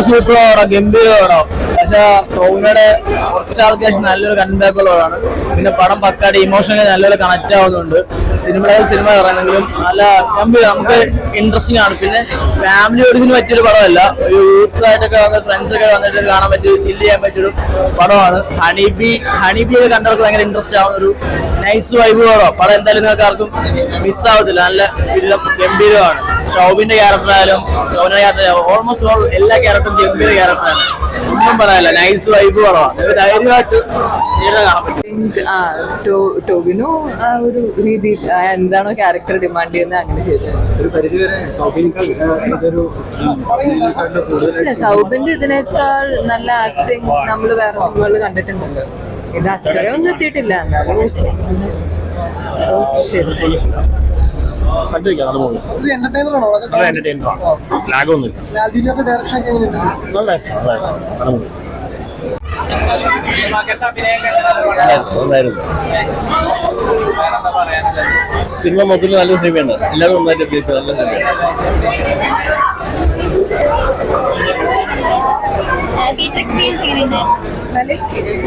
Super പടം, ഗംഭീര പടം. പക്ഷെ ടോവിനോയുടെ കുറച്ച് ആൾക്കാർ നല്ലൊരു കൺബാക്കുള്ളതാണ്. പിന്നെ പടം പക്കാടി ഇമോഷണലി നല്ലൊരു കണക്ട് ആവുന്നുണ്ട്. സിനിമ പറയുന്നെങ്കിലും നല്ല ഗംഭീര, നമുക്ക് ഇൻട്രസ്റ്റിംഗ് ആണ്. പിന്നെ ഫാമിലി ഓഡിയൻസിന് പറ്റിയൊരു പടമല്ല, ഒരു യൂത്തായിട്ടൊക്കെ വന്ന് ഫ്രണ്ട്സ് ഒക്കെ വന്നിട്ട് കാണാൻ പറ്റിയ ചില്ല് ചെയ്യാൻ പറ്റിയൊരു പടമാണ്. ഹണിബി ഒക്കെ കണ്ടവർക്ക് ഭയങ്കര ഇൻട്രസ്റ്റ് ആവുന്ന ഒരു നൈസ് വൈബ് പടം. എന്തായാലും നിങ്ങൾക്ക് ആർക്കും മിസ്സാവത്തില്ല. നല്ല ഗംഭീരമാണ്. ഷൗബിന്റെ ക്യാരക്ടറായാലും ടോവിനോയുടെ ക്യാരക്ടർ, ഓൾമോസ്റ്റ് ഓൾ എല്ലാ ക്യാരക്ടറും ഗംഭീര ക്യാരക്ടറാണ്. ഒന്നും പറയാനില്ല, നൈസ് വൈബ് പടമാണ്. നിങ്ങൾക്ക് ധൈര്യമായിട്ട് കാണാൻ പറ്റും. ടോവിനോ ആ ഒരു രീതിയിൽ എന്താണോ ക്യാരക്ടർ ഡിമാൻഡ് ചെയ്യുന്നത് അങ്ങനെ ചെയ്തത്. സൗബിന്റെ ഇതിനേക്കാൾ നല്ല ആക്ടിങ് നമ്മൾ വേറെ സിനിമകളിൽ കണ്ടിട്ടുണ്ടല്ലോ. ഇത് അത്രയൊന്നും എത്തിയിട്ടില്ല. എന്നാലും ശരി. സിനിമ മൊത്തത്തിൽ നല്ല സിനിമയാണ്. എല്ലാവരും നന്നായിട്ട് അഭിനയിച്ചത് നല്ല സിനിമയാണ്. നല്ല എക്സ്പീരിയൻസ്.